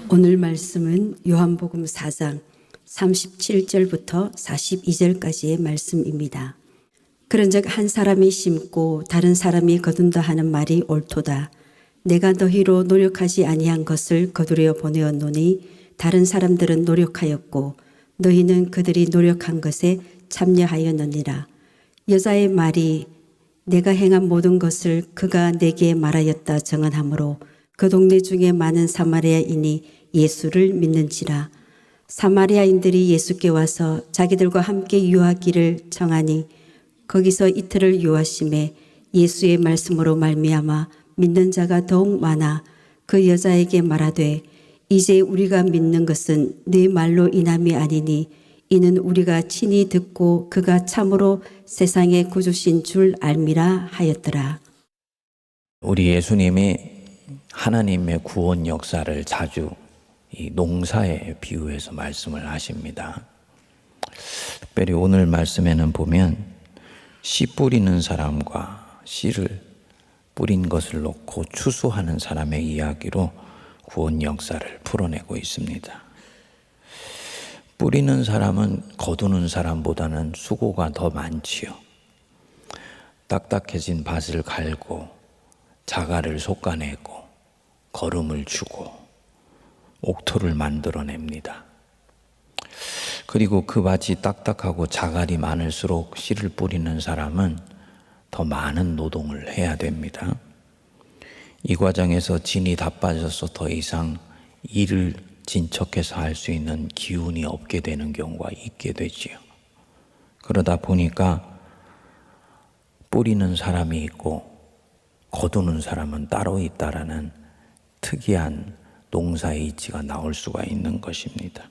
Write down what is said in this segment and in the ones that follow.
오늘 말씀은 요한복음 4장 37절부터 42절까지의 말씀입니다. 그런즉 한 사람이 심고 다른 사람이 거둔다 하는 말이 옳도다. 내가 너희로 노력하지 아니한 것을 거두려 보내었노니 다른 사람들은 노력하였고 너희는 그들이 노력한 것에 참여하였느니라. 여자의 말이 내가 행한 모든 것을 그가 내게 말하였다 정언하므로 그 동네 중에 많은 사마리아인이 예수를 믿는지라. 사마리아인들이 예수께 와서 자기들과 함께 유하기를 청하니 거기서 이틀을 유하심에 예수의 말씀으로 말미암아 믿는 자가 더욱 많아 그 여자에게 말하되 이제 우리가 믿는 것은 네 말로 인함이 아니니 이는 우리가 친히 듣고 그가 참으로 세상의 구주신 줄 알미라 하였더라. 우리 예수님이 하나님의 구원 역사를 자주 이 농사에 비유해서 말씀을 하십니다. 특별히 오늘 말씀에는 보면 씨 뿌리는 사람과 씨를 뿌린 것을 놓고 추수하는 사람의 이야기로 구원 역사를 풀어내고 있습니다. 뿌리는 사람은 거두는 사람보다는 수고가 더 많지요. 딱딱해진 밭을 갈고 자갈을 솎아내고 거름을 주고 옥토를 만들어냅니다. 그리고 그 밭이 딱딱하고 자갈이 많을수록 씨를 뿌리는 사람은 더 많은 노동을 해야 됩니다. 이 과정에서 진이 다 빠져서 더 이상 일을 진척해서 할 수 있는 기운이 없게 되는 경우가 있게 되지요. 그러다 보니까 뿌리는 사람이 있고 거두는 사람은 따로 있다라는 특이한 농사의 이치가 나올 수가 있는 것입니다.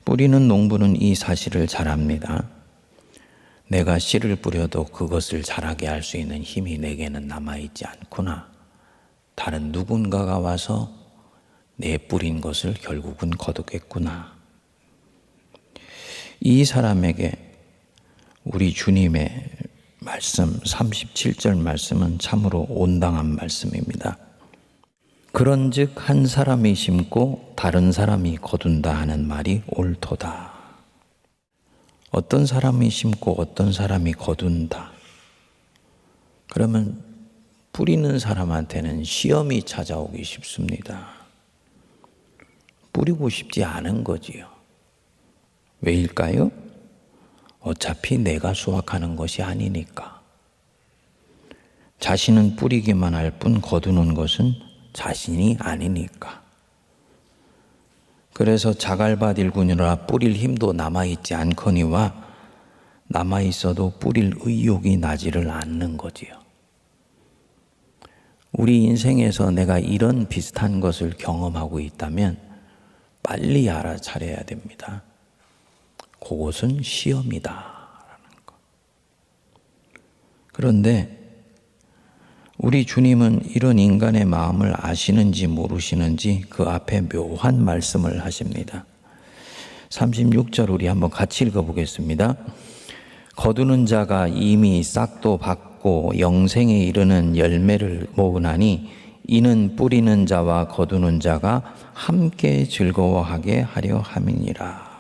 뿌리는 농부는 이 사실을 잘 압니다. 내가 씨를 뿌려도 그것을 자라게 할 수 있는 힘이 내게는 남아있지 않구나. 다른 누군가가 와서 내 뿌린 것을 결국은 거두겠구나. 이 사람에게 우리 주님의 말씀 37절 말씀은 참으로 온당한 말씀입니다. 그런즉 한 사람이 심고 다른 사람이 거둔다 하는 말이 옳도다. 어떤 사람이 심고 어떤 사람이 거둔다. 그러면 뿌리는 사람한테는 시험이 찾아오기 쉽습니다. 뿌리고 싶지 않은 거지요. 왜일까요? 어차피 내가 수확하는 것이 아니니까. 자신은 뿌리기만 할 뿐 거두는 것은 자신이 아니니까. 그래서 자갈밭 일구느라 뿌릴 힘도 남아있지 않거니와 남아있어도 뿌릴 의욕이 나지를 않는 거지요. 우리 인생에서 내가 이런 비슷한 것을 경험하고 있다면 빨리 알아차려야 됩니다. 그것은 시험이다라는 것. 그런데 우리 주님은 이런 인간의 마음을 아시는지 모르시는지 그 앞에 묘한 말씀을 하십니다. 36절 우리 한번 같이 읽어보겠습니다. 거두는 자가 이미 싹도 받고 영생에 이르는 열매를 모으나니 이는 뿌리는 자와 거두는 자가 함께 즐거워하게 하려 함이니라.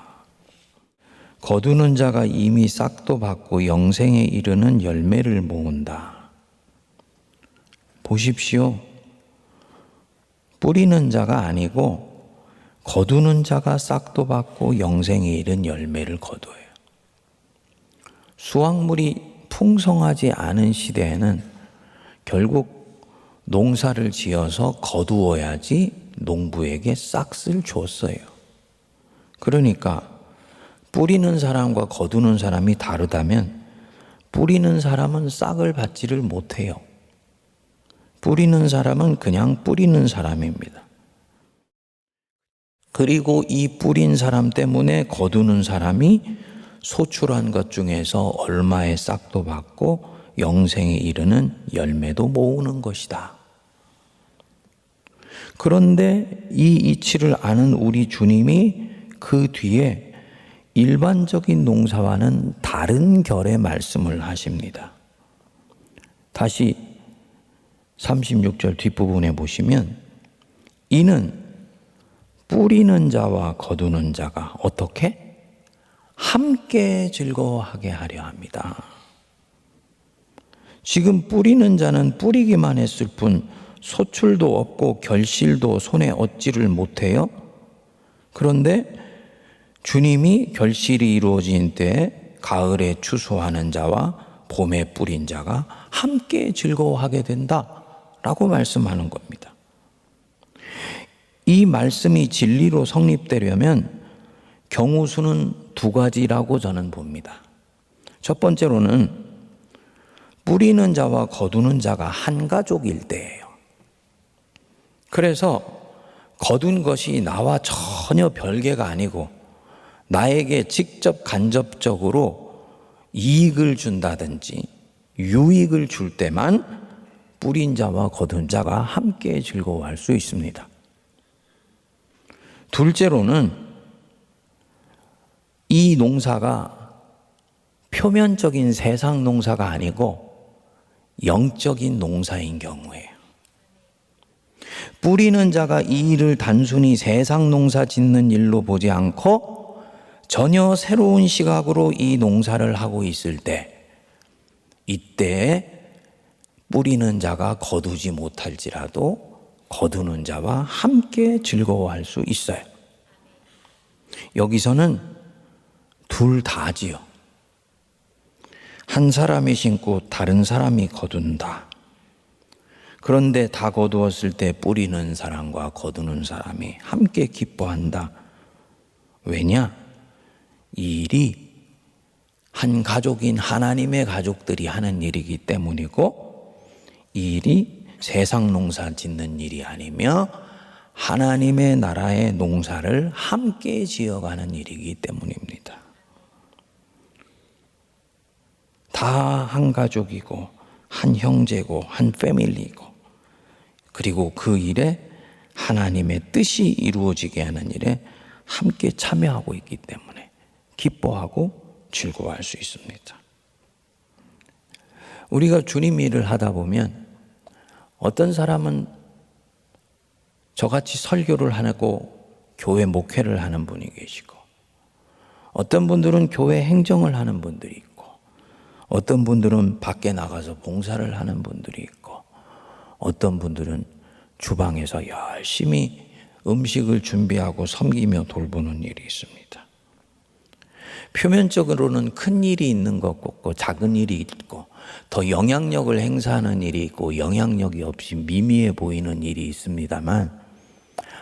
거두는 자가 이미 싹도 받고 영생에 이르는 열매를 모은다. 보십시오. 뿌리는 자가 아니고 거두는 자가 싹도 받고 영생에 이른 열매를 거두어요. 수확물이 풍성하지 않은 시대에는 결국 농사를 지어서 거두어야지 농부에게 싹을 줬어요. 그러니까 뿌리는 사람과 거두는 사람이 다르다면 뿌리는 사람은 싹을 받지를 못해요. 뿌리는 사람은 그냥 뿌리는 사람입니다. 그리고 이 뿌린 사람 때문에 거두는 사람이 소출한 것 중에서 얼마의 싹도 받고 영생에 이르는 열매도 모으는 것이다. 그런데 이 이치를 아는 우리 주님이 그 뒤에 일반적인 농사와는 다른 결의 말씀을 하십니다. 다시 36절 뒷부분에 보시면 이는 뿌리는 자와 거두는 자가 어떻게? 함께 즐거워하게 하려 합니다. 지금 뿌리는 자는 뿌리기만 했을 뿐 소출도 없고 결실도 손에 얻지를 못해요. 그런데 주님이 결실이 이루어진 때에 가을에 추수하는 자와 봄에 뿌린 자가 함께 즐거워하게 된다라고 말씀하는 겁니다. 이 말씀이 진리로 성립되려면 경우수는 두 가지라고 저는 봅니다. 첫 번째로는 뿌리는 자와 거두는 자가 한 가족일 때예요. 그래서 거둔 것이 나와 전혀 별개가 아니고 나에게 직접 간접적으로 이익을 준다든지 유익을 줄 때만 뿌린 자와 거둔 자가 함께 즐거워할 수 있습니다. 둘째로는 이 농사가 표면적인 세상 농사가 아니고 영적인 농사인 경우에요. 뿌리는 자가 이 일을 단순히 세상 농사 짓는 일로 보지 않고 전혀 새로운 시각으로 이 농사를 하고 있을 때, 이때에 뿌리는 자가 거두지 못할지라도 거두는 자와 함께 즐거워할 수 있어요. 여기서는 둘 다지요. 한 사람이 심고 다른 사람이 거둔다. 그런데 다 거두었을 때 뿌리는 사람과 거두는 사람이 함께 기뻐한다. 왜냐? 이 일이 한 가족인 하나님의 가족들이 하는 일이기 때문이고, 이 일이 세상 농사 짓는 일이 아니며 하나님의 나라의 농사를 함께 지어가는 일이기 때문입니다. 다 한 가족이고 한 형제고 한 패밀리고, 그리고 그 일에 하나님의 뜻이 이루어지게 하는 일에 함께 참여하고 있기 때문에 기뻐하고 즐거워할 수 있습니다. 우리가 주님 일을 하다 보면 어떤 사람은 저같이 설교를 하고 교회 목회를 하는 분이 계시고, 어떤 분들은 교회 행정을 하는 분들이 있고, 어떤 분들은 밖에 나가서 봉사를 하는 분들이 있고, 어떤 분들은 주방에서 열심히 음식을 준비하고 섬기며 돌보는 일이 있습니다. 표면적으로는 큰 일이 있는 것 같고 작은 일이 있고 더 영향력을 행사하는 일이 있고 영향력이 없이 미미해 보이는 일이 있습니다만,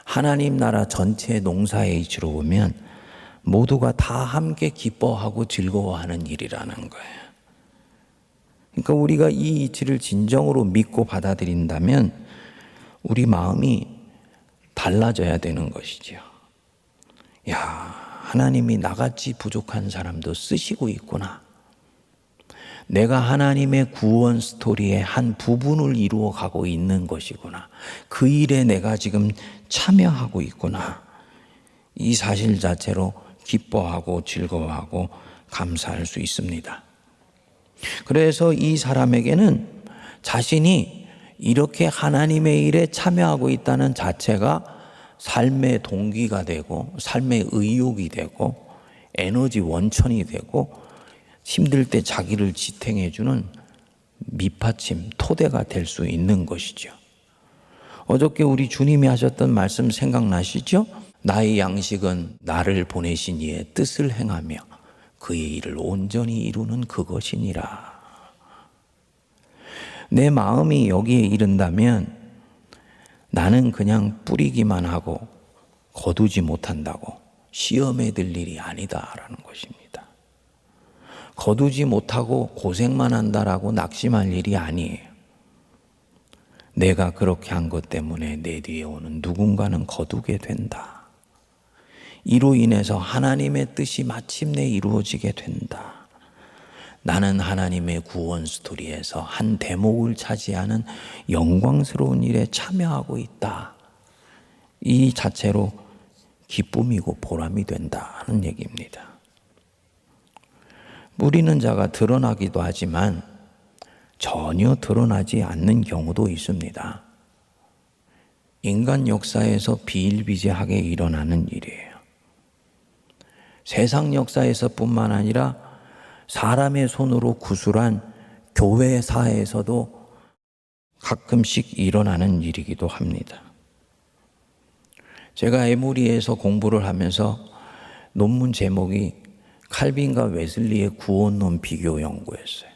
하나님 나라 전체의 농사의 이치로 보면 모두가 다 함께 기뻐하고 즐거워하는 일이라는 거예요. 그러니까 우리가 이 이치를 진정으로 믿고 받아들인다면 우리 마음이 달라져야 되는 것이지요. 야, 하나님이 나같이 부족한 사람도 쓰시고 있구나. 내가 하나님의 구원 스토리의 한 부분을 이루어 가고 있는 것이구나. 그 일에 내가 지금 참여하고 있구나. 이 사실 자체로 기뻐하고 즐거워하고 감사할 수 있습니다. 그래서 이 사람에게는 자신이 이렇게 하나님의 일에 참여하고 있다는 자체가 삶의 동기가 되고 삶의 의욕이 되고 에너지 원천이 되고 힘들 때 자기를 지탱해주는 밑받침, 토대가 될 수 있는 것이죠. 어저께 우리 주님이 하셨던 말씀 생각나시죠? 나의 양식은 나를 보내신 이의 뜻을 행하며 그의 일을 온전히 이루는 그것이니라. 내 마음이 여기에 이른다면 나는 그냥 뿌리기만 하고 거두지 못한다고 시험에 들 일이 아니다라는 것입니다. 거두지 못하고 고생만 한다라고 낙심할 일이 아니에요. 내가 그렇게 한 것 때문에 내 뒤에 오는 누군가는 거두게 된다. 이로 인해서 하나님의 뜻이 마침내 이루어지게 된다. 나는 하나님의 구원 스토리에서 한 대목을 차지하는 영광스러운 일에 참여하고 있다. 이 자체로 기쁨이고 보람이 된다는 얘기입니다. 뿌리는 자가 드러나기도 하지만 전혀 드러나지 않는 경우도 있습니다. 인간 역사에서 비일비재하게 일어나는 일이에요. 세상 역사에서뿐만 아니라 사람의 손으로 구술한 교회사에서도 가끔씩 일어나는 일이기도 합니다. 제가 에모리에서 공부를 하면서 논문 제목이 칼빈과 웨슬리의 구원론 비교 연구였어요.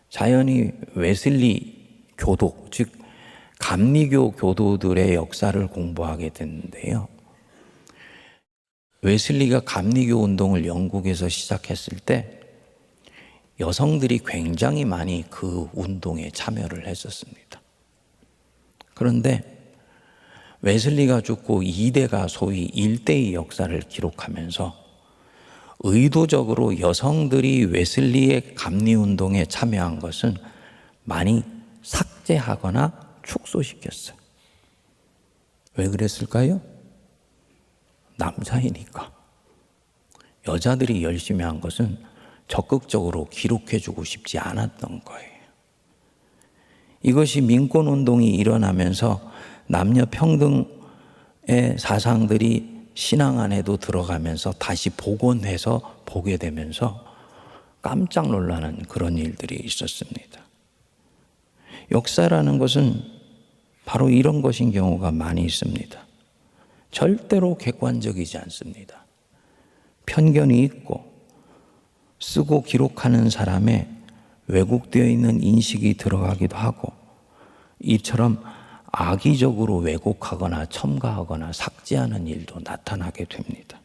자연히 웨슬리 교도, 즉 감리교 교도들의 역사를 공부하게 됐는데요. 웨슬리가 감리교 운동을 영국에서 시작했을 때 여성들이 굉장히 많이 그 운동에 참여를 했었습니다. 그런데 웨슬리가 죽고 2대가 소위 1대의 역사를 기록하면서 의도적으로 여성들이 웨슬리의 감리운동에 참여한 것은 많이 삭제하거나 축소시켰어요. 왜 그랬을까요? 남자이니까. 여자들이 열심히 한 것은 적극적으로 기록해주고 싶지 않았던 거예요. 이것이 민권운동이 일어나면서 남녀 평등의 사상들이 신앙 안에도 들어가면서 다시 복원해서 보게 되면서 깜짝 놀라는 그런 일들이 있었습니다. 역사라는 것은 바로 이런 것인 경우가 많이 있습니다. 절대로 객관적이지 않습니다. 편견이 있고 쓰고 기록하는 사람의 왜곡되어 있는 인식이 들어가기도 하고 이처럼 악의적으로 왜곡하거나 첨가하거나 삭제하는 일도 나타나게 됩니다.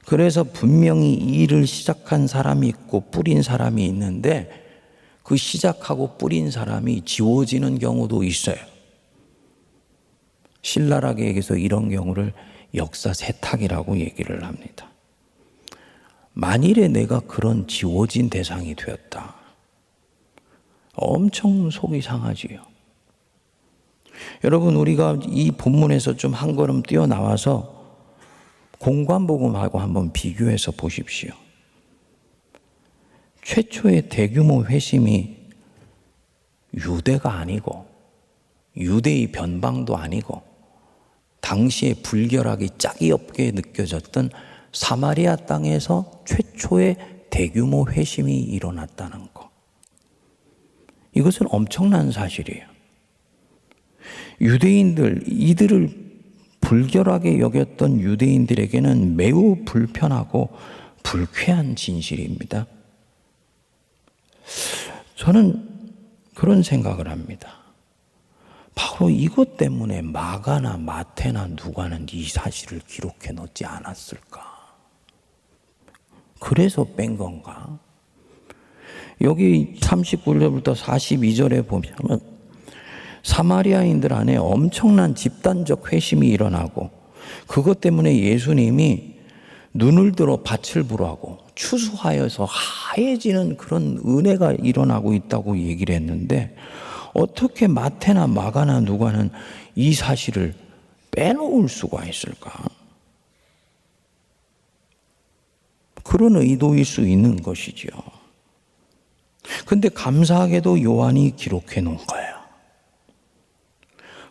그래서 분명히 이 일을 시작한 사람이 있고 뿌린 사람이 있는데 그 시작하고 뿌린 사람이 지워지는 경우도 있어요. 신랄하게 얘기해서 이런 경우를 역사 세탁이라고 얘기를 합니다. 만일에 내가 그런 지워진 대상이 되었다. 엄청 속이 상하지요. 여러분, 우리가 이 본문에서 좀 한 걸음 뛰어나와서 공관복음하고 한번 비교해서 보십시오. 최초의 대규모 회심이 유대가 아니고 유대의 변방도 아니고 당시에 불결하기 짝이 없게 느껴졌던 사마리아 땅에서 최초의 대규모 회심이 일어났다는 것. 이것은 엄청난 사실이에요. 유대인들, 이들을 불결하게 여겼던 유대인들에게는 매우 불편하고 불쾌한 진실입니다. 저는 그런 생각을 합니다. 바로 이것 때문에 마가나 마태나 누가는 이 사실을 기록해 놓지 않았을까? 그래서 뺀 건가? 여기 39절부터 42절에 보면 사마리아인들 안에 엄청난 집단적 회심이 일어나고 그것 때문에 예수님이 눈을 들어 밭을 보라고 추수하여서 하얘지는 그런 은혜가 일어나고 있다고 얘기를 했는데 어떻게 마태나 마가나 누가는 이 사실을 빼놓을 수가 있을까? 그런 의도일 수 있는 것이죠. 근데 감사하게도 요한이 기록해 놓은 거예요.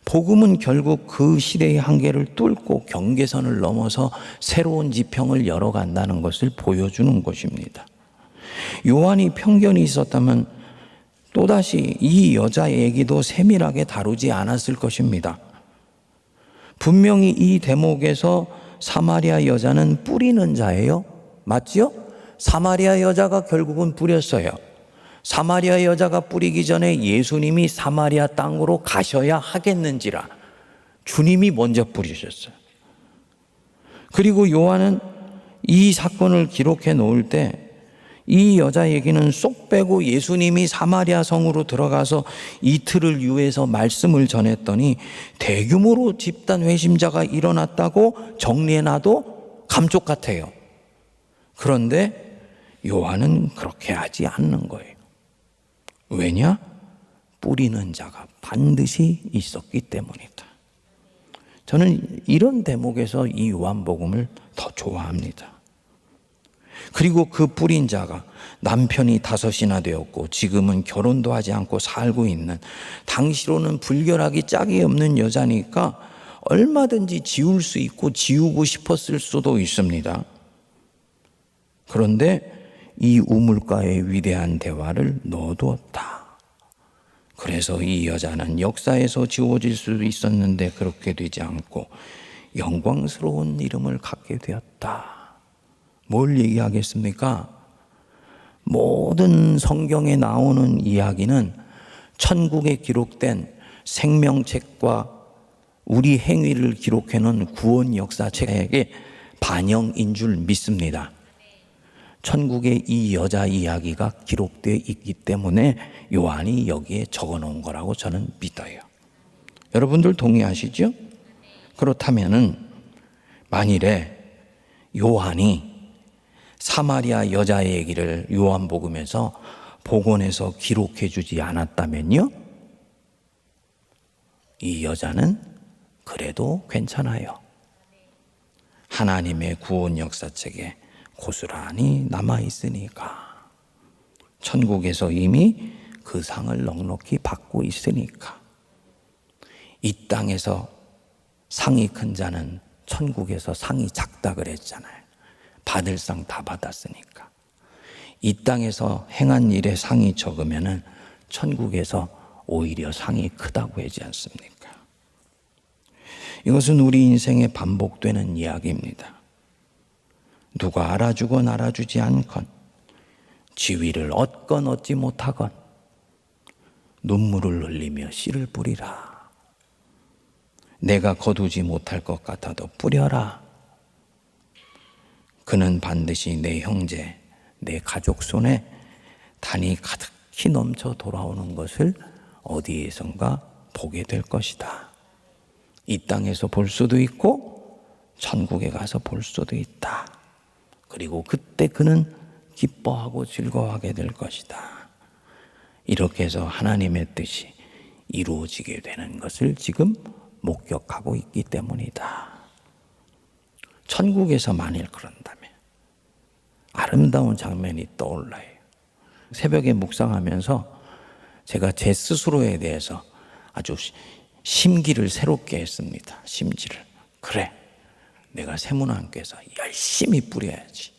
복음은 결국 그 시대의 한계를 뚫고 경계선을 넘어서 새로운 지평을 열어간다는 것을 보여주는 것입니다. 요한이 편견이 있었다면 또다시 이 여자 얘기도 세밀하게 다루지 않았을 것입니다. 분명히 이 대목에서 사마리아 여자는 뿌리는 자예요. 맞지요? 사마리아 여자가 결국은 뿌렸어요. 사마리아 여자가 뿌리기 전에 예수님이 사마리아 땅으로 가셔야 하겠는지라 주님이 먼저 뿌리셨어요. 그리고 요한은 이 사건을 기록해 놓을 때 이 여자 얘기는 쏙 빼고 예수님이 사마리아 성으로 들어가서 이틀을 유해서 말씀을 전했더니 대규모로 집단 회심자가 일어났다고 정리해놔도 감쪽 같아요. 그런데 요한은 그렇게 하지 않는 거예요. 왜냐? 뿌리는 자가 반드시 있었기 때문이다. 저는 이런 대목에서 이 요한복음을 더 좋아합니다. 그리고 그 뿌린 자가 남편이 5이나 되었고 지금은 결혼도 하지 않고 살고 있는, 당시로는 불결하기 짝이 없는 여자니까 얼마든지 지울 수 있고 지우고 싶었을 수도 있습니다. 그런데 이 우물가의 위대한 대화를 넣어두었다. 그래서 이 여자는 역사에서 지워질 수도 있었는데 그렇게 되지 않고 영광스러운 이름을 갖게 되었다. 뭘 얘기하겠습니까? 모든 성경에 나오는 이야기는 천국에 기록된 생명책과 우리 행위를 기록해놓은 구원 역사책의 반영인 줄 믿습니다. 천국에 이 여자 이야기가 기록되어 있기 때문에 요한이 여기에 적어놓은 거라고 저는 믿어요. 여러분들 동의하시죠? 그렇다면은 만일에 요한이 사마리아 여자의 얘기를 요한복음에서 복원해서 기록해 주지 않았다면요, 이 여자는 그래도 괜찮아요. 하나님의 구원 역사책에 고스란히 남아있으니까, 천국에서 이미 그 상을 넉넉히 받고 있으니까. 이 땅에서 상이 큰 자는 천국에서 상이 작다 그랬잖아요. 받을 상 다 받았으니까. 이 땅에서 행한 일에 상이 적으면은 천국에서 오히려 상이 크다고 하지 않습니까? 이것은 우리 인생에 반복되는 이야기입니다. 누가 알아주건 알아주지 않건, 지위를 얻건 얻지 못하건 눈물을 흘리며 씨를 뿌리라. 내가 거두지 못할 것 같아도 뿌려라. 그는 반드시 내 형제, 내 가족 손에 단이 가득히 넘쳐 돌아오는 것을 어디에선가 보게 될 것이다. 이 땅에서 볼 수도 있고 천국에 가서 볼 수도 있다. 그리고 그때 그는 기뻐하고 즐거워하게 될 것이다. 이렇게 해서 하나님의 뜻이 이루어지게 되는 것을 지금 목격하고 있기 때문이다. 천국에서 만일 그런다면 아름다운 장면이 떠올라요. 새벽에 묵상하면서 제가 제 스스로에 대해서 아주 심기를 새롭게 했습니다. 심지를. 그래, 내가 세문안께서 열심히 뿌려야지.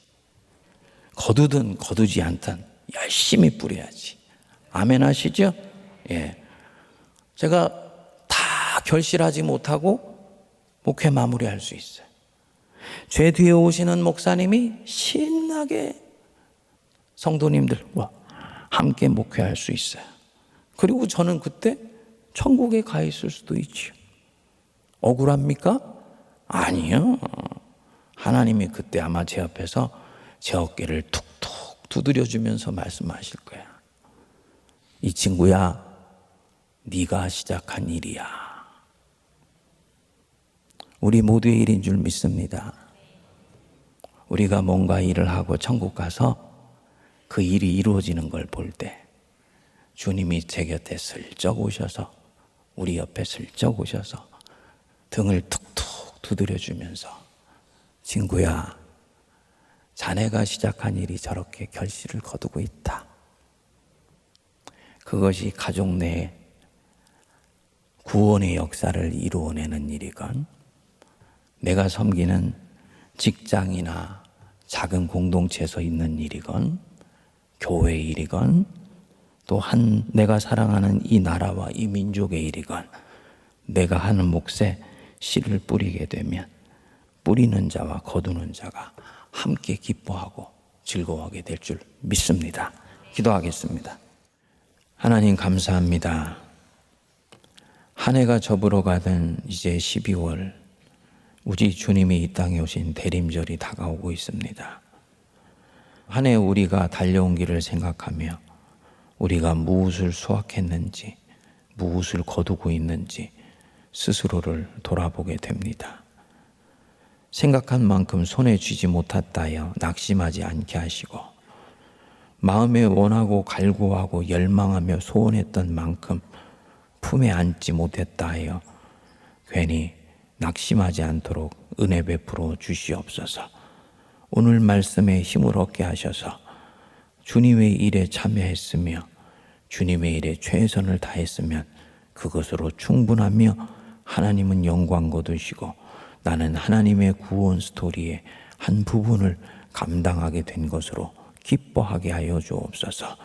거두든 거두지 않든 열심히 뿌려야지. 아멘 하시죠? 예. 제가 다 결실하지 못하고 목회 마무리할 수 있어요. 제 뒤에 오시는 목사님이 신나게 성도님들과 함께 목회할 수 있어요. 그리고 저는 그때 천국에 가 있을 수도 있죠. 억울합니까? 아니요. 하나님이 그때 아마 제 앞에서 제 어깨를 툭툭 두드려주면서 말씀하실 거야. 이 친구야, 네가 시작한 일이야. 우리 모두의 일인 줄 믿습니다. 우리가 뭔가 일을 하고 천국 가서 그 일이 이루어지는 걸 볼 때 주님이 제 곁에 슬쩍 오셔서, 우리 옆에 슬쩍 오셔서 등을 툭툭 두드려주면서, 친구야, 자네가 시작한 일이 저렇게 결실을 거두고 있다. 그것이 가족 내에 구원의 역사를 이루어내는 일이건, 내가 섬기는 직장이나 작은 공동체에서 있는 일이건, 교회 일이건, 또한 내가 사랑하는 이 나라와 이 민족의 일이건, 내가 하는 몫에 씨를 뿌리게 되면 뿌리는 자와 거두는 자가 함께 기뻐하고 즐거워하게 될 줄 믿습니다. 기도하겠습니다. 하나님 감사합니다. 한 해가 접으러 가던 이제 12월, 우리 주님이 이 땅에 오신 대림절이 다가오고 있습니다. 한 해 우리가 달려온 길을 생각하며 우리가 무엇을 수확했는지, 무엇을 거두고 있는지 스스로를 돌아보게 됩니다. 생각한 만큼 손에 쥐지 못했다 하여 낙심하지 않게 하시고, 마음에 원하고 갈구하고 열망하며 소원했던 만큼 품에 안지 못했다 하여 괜히 낙심하지 않도록 은혜 베풀어 주시옵소서. 오늘 말씀에 힘을 얻게 하셔서 주님의 일에 참여했으며 주님의 일에 최선을 다했으면 그것으로 충분하며 하나님은 영광 거두시고 나는 하나님의 구원 스토리의 한 부분을 감당하게 된 것으로 기뻐하게 하여 주옵소서.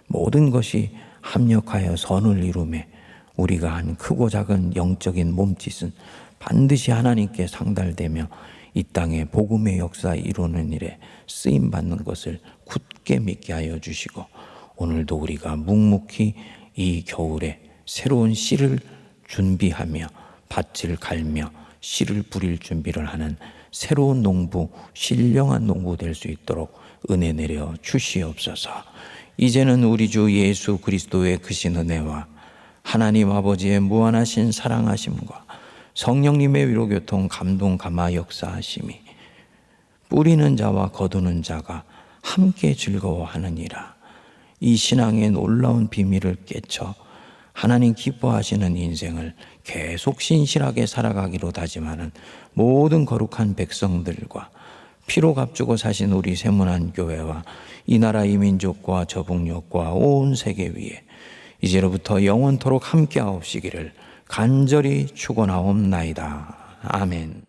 모든 것이 합력하여 선을 이루매 우리가 한 크고 작은 영적인 몸짓은 반드시 하나님께 상달되며 이 땅에 복음의 역사 이루는 일에 쓰임받는 것을 굳게 믿게 하여 주시고 오늘도 우리가 묵묵히 이 겨울에 새로운 씨를 준비하며 밭을 갈며 씨를 뿌릴 준비를 하는 새로운 농부, 신령한 농부 될 수 있도록 은혜 내려 주시옵소서. 이제는 우리 주 예수 그리스도의 크신 은혜와 하나님 아버지의 무한하신 사랑하심과 성령님의 위로교통 감동 감화 역사하심이 뿌리는 자와 거두는 자가 함께 즐거워하느니라. 이 신앙의 놀라운 비밀을 깨쳐 하나님 기뻐하시는 인생을 계속 신실하게 살아가기로 다짐하는 모든 거룩한 백성들과 피로 값주고 사신 우리 세문안 교회와 이 나라 이 민족과 저북녘과 온 세계 위에 이제로부터 영원토록 함께하옵시기를 간절히 축원하옵나이다. 아멘.